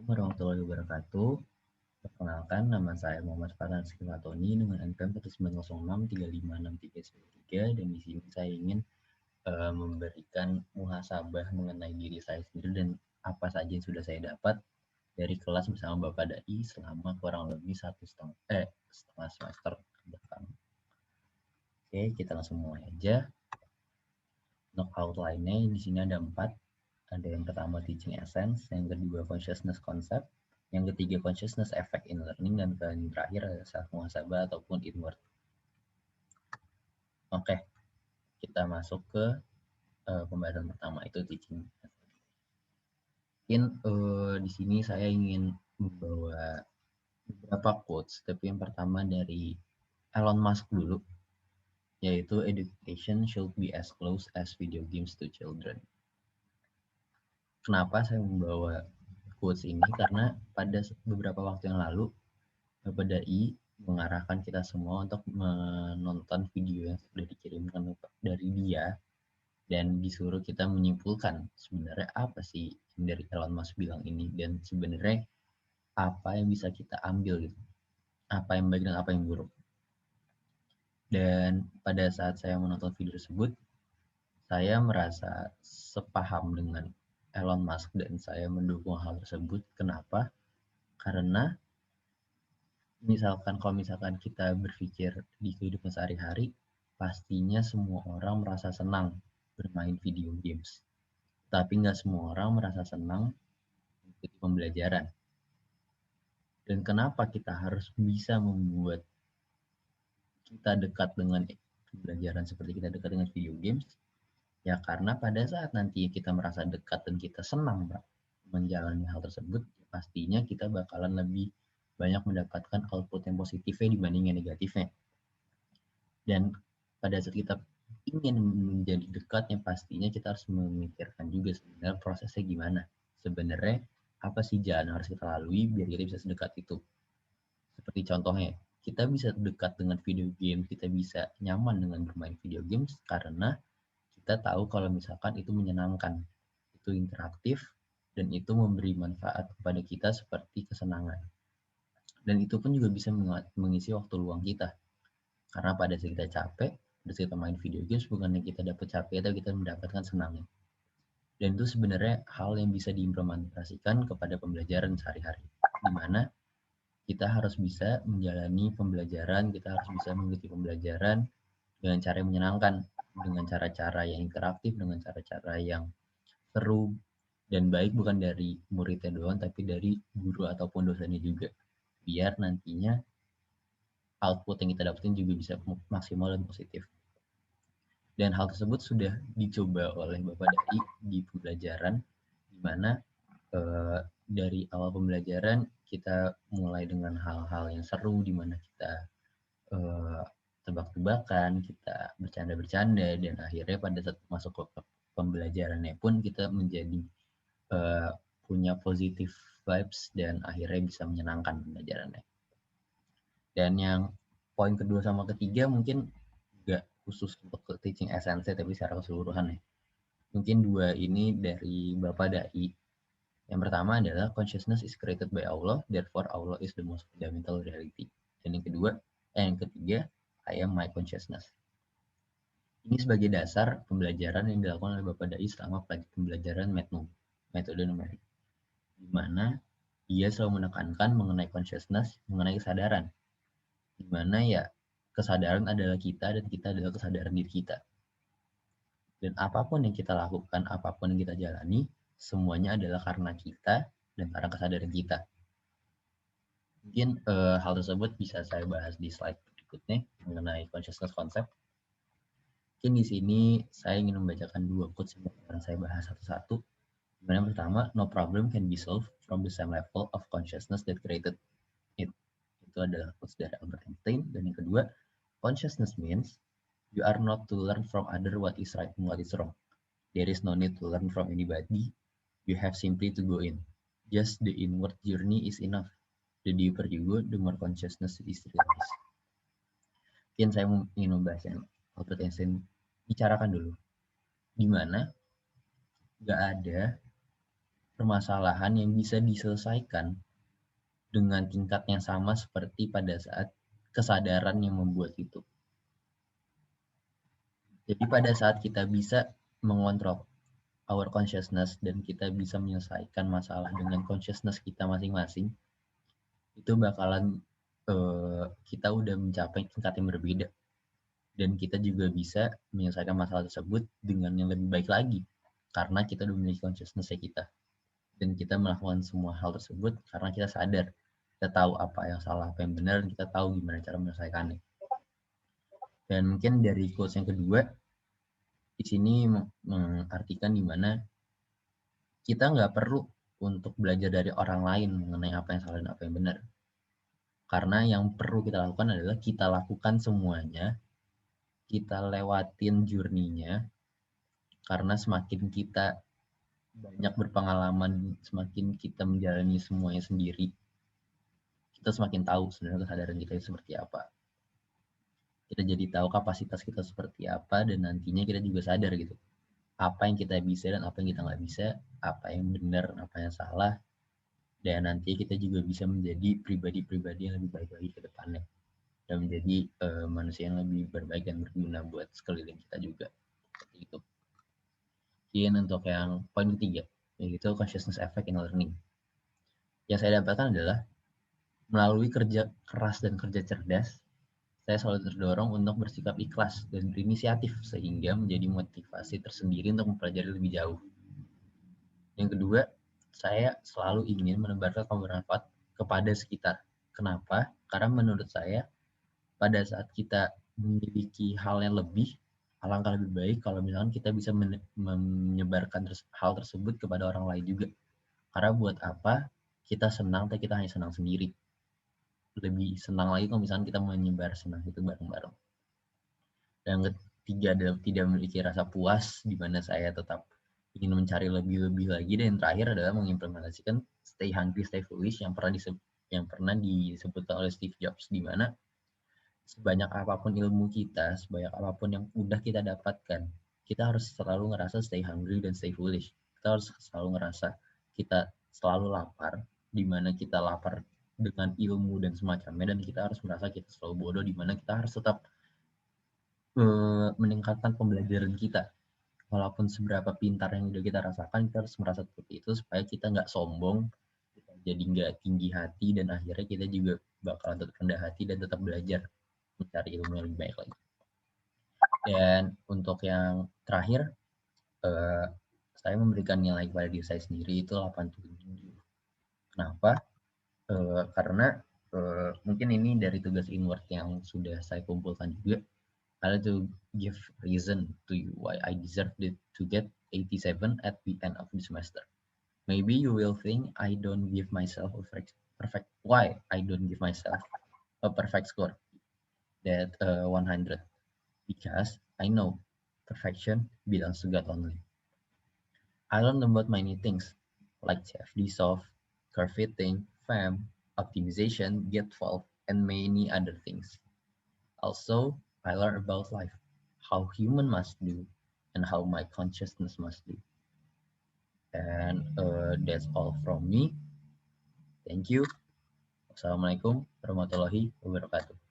warahmatullahi wabarakatuh. Perkenalkan, nama saya Muhammad Farhan Skilatoni dengan NPM 190635693 dan di sini saya ingin memberikan muhasabah mengenai diri saya sendiri dan apa saja yang sudah saya dapat dari kelas bersama Bapak Dai selama kurang lebih setengah semester ke belakang. Oke, kita langsung mulai aja. Untuk outline-nya di sini ada 4. Ada yang pertama teaching essence, yang kedua consciousness concept, yang ketiga consciousness effect in learning, dan yang terakhir adalah self muhasabah ataupun inward. Oke, kita masuk ke pembahasan pertama, itu teaching. Mungkin di sini saya ingin membawa beberapa quotes, tapi yang pertama dari Elon Musk dulu, yaitu education should be as close as video games to children. Kenapa saya membawa quotes ini? Karena pada beberapa waktu yang lalu Bapak Dai mengarahkan kita semua untuk menonton video yang sudah dikirimkan dari dia dan disuruh kita menyimpulkan sebenarnya apa sih yang dari Elon Musk bilang ini dan sebenarnya apa yang bisa kita ambil gitu, apa yang baik dan apa yang buruk. Dan pada saat saya menonton video tersebut, saya merasa sepaham dengan Elon Musk dan saya mendukung hal tersebut. Kenapa? Karena kalau misalkan kita berpikir di kehidupan sehari-hari, pastinya semua orang merasa senang bermain video games. Tapi nggak semua orang merasa senang mengikuti pembelajaran. Dan kenapa kita harus bisa membuat kita dekat dengan pembelajaran seperti kita dekat dengan video games? Ya karena pada saat nanti kita merasa dekat dan kita senang menjalani hal tersebut, pastinya kita bakalan lebih banyak mendapatkan output yang positifnya dibanding yang negatifnya. Dan pada saat kita ingin menjadi dekat, yang pastinya kita harus memikirkan juga sebenarnya prosesnya gimana. Sebenarnya apa sih jalan yang harus kita lalui biar kita bisa sedekat itu. Seperti contohnya, kita bisa dekat dengan video game, kita bisa nyaman dengan bermain video games karena kita tahu kalau misalkan itu menyenangkan, itu interaktif, dan itu memberi manfaat kepada kita seperti kesenangan. Dan itu pun juga bisa mengisi waktu luang kita. Karena pada saat kita capek, pada saat kita main video games, bukannya kita dapat capek, tapi kita mendapatkan senangnya. Dan itu sebenarnya hal yang bisa diimplementasikan kepada pembelajaran sehari-hari. Di mana kita harus bisa menjalani pembelajaran, kita harus bisa mengikuti pembelajaran dengan cara yang menyenangkan, dengan cara-cara yang interaktif, dengan cara-cara yang seru dan baik bukan dari muridnya doang, tapi dari guru ataupun dosennya juga. Biar nantinya output yang kita dapetin juga bisa maksimal dan positif. Dan hal tersebut sudah dicoba oleh Bapak Dai di pembelajaran, di mana dari awal pembelajaran kita mulai dengan hal-hal yang seru, di mana kita tebak-tebakan, kita bercanda-bercanda, dan akhirnya pada saat masuk ke pembelajarannya pun kita menjadi punya positive vibes dan akhirnya bisa menyenangkan pembelajarannya. Dan yang poin kedua sama ketiga mungkin nggak khusus untuk teaching essence tapi secara keseluruhan ya. Mungkin dua ini dari Bapak Dai. Yang pertama adalah consciousness is created by Allah, therefore Allah is the most fundamental reality. Dan yang ketiga, I am my consciousness. Ini sebagai dasar pembelajaran yang dilakukan oleh Bapak Dai selama pembelajaran metode numerik, di mana dia selalu menekankan mengenai consciousness, mengenai kesadaran, di mana ya kesadaran adalah kita dan kita adalah kesadaran diri kita. Dan apapun yang kita lakukan, apapun yang kita jalani, semuanya adalah karena kita dan karena kesadaran kita. Mungkin hal tersebut bisa saya bahas di slide berikutnya mengenai consciousness concept. Mungkin di sini saya ingin membacakan dua quotes yang akan saya bahas satu-satu. Yang pertama, no problem can be solved from the same level of consciousness that created it. Itu adalah quotes dari Albert Einstein. Dan yang kedua, consciousness means you are not to learn from other what is right and what is wrong. There is no need to learn from anybody. You have simply to go in. Just the inward journey is enough. The deeper you go, the more consciousness is realized. Mungkin saya ingin membahas yang Albert Einstein bicarakan dulu. Di mana nggak ada permasalahan yang bisa diselesaikan dengan tingkat yang sama seperti pada saat kesadaran yang membuat itu. Jadi pada saat kita bisa mengontrol our consciousness dan kita bisa menyelesaikan masalah dengan consciousness kita masing-masing, itu bakalan kita udah mencapai tingkat yang berbeda. Dan kita juga bisa menyelesaikan masalah tersebut dengan yang lebih baik lagi. Karena kita udah memiliki consciousness kita. Dan kita melakukan semua hal tersebut karena kita sadar. Kita tahu apa yang salah, apa yang benar, dan kita tahu gimana cara menyelesaikannya. Dan mungkin dari quotes yang kedua, di sini mengartikan di mana kita nggak perlu untuk belajar dari orang lain mengenai apa yang salah dan apa yang benar. Karena yang perlu kita lakukan adalah kita lakukan semuanya, kita lewatin journey-nya, karena semakin kita banyak berpengalaman, semakin kita menjalani semuanya sendiri, kita semakin tahu sebenarnya kesadaran kita seperti apa. Kita jadi tahu kapasitas kita seperti apa, dan nantinya kita juga sadar gitu, apa yang kita bisa dan apa yang kita nggak bisa, apa yang benar, apa yang salah, dan nanti kita juga bisa menjadi pribadi-pribadi yang lebih baik lagi ke depannya, dan menjadi manusia yang lebih berbaik dan berguna buat sekeliling kita juga. Seperti itu. Kemudian untuk yang poin ketiga, yaitu consciousness effect in learning. Yang saya dapatkan adalah melalui kerja keras dan kerja cerdas, saya selalu terdorong untuk bersikap ikhlas dan berinisiatif sehingga menjadi motivasi tersendiri untuk mempelajari lebih jauh. Yang kedua, saya selalu ingin menebarkan bermanfaat kepada sekitar. Kenapa? Karena menurut saya pada saat kita memiliki hal yang lebih, alangkah lebih baik kalau misalkan kita bisa menyebarkan hal tersebut kepada orang lain juga. Karena buat apa kita senang tapi kita hanya senang sendiri. Lebih senang lagi kalau misalkan kita menyebar senang itu bareng-bareng. Dan ketiga adalah tidak memiliki rasa puas, di mana saya tetap ingin mencari lebih-lebih lagi. Dan yang terakhir adalah mengimplementasikan stay hungry, stay foolish yang pernah disebutkan oleh Steve Jobs, di mana sebanyak apapun ilmu kita, sebanyak apapun yang udah kita dapatkan, kita harus selalu ngerasa stay hungry dan stay foolish. Kita harus selalu ngerasa kita selalu lapar, di mana kita lapar dengan ilmu dan semacamnya, dan kita harus merasa kita selalu bodoh, di mana kita harus tetap meningkatkan pembelajaran kita. Walaupun seberapa pintar yang udah kita rasakan, kita harus merasa seperti itu supaya kita nggak sombong, kita jadi nggak tinggi hati, dan akhirnya kita juga bakalan tetap rendah hati dan tetap belajar mencari ilmu yang lebih baik lagi. Dan untuk yang terakhir, saya memberikan nilai kepada diri saya sendiri itu 8/7. Kenapa? Karena mungkin ini dari tugas inward yang sudah saya kumpulkan juga. I like to give reason to you why I deserve to get 87 at the end of the semester. Maybe you will think I don't give myself a perfect why I don't give myself a perfect score, that 100, because I know perfection belongs to God only. I learned about many things like CFD soft, curve fitting, FAM, optimization, get12, and many other things. Also, I learned about life, how human must do, and how my consciousness must do. And that's all from me. Thank you. Wassalamualaikum warahmatullahi wabarakatuh.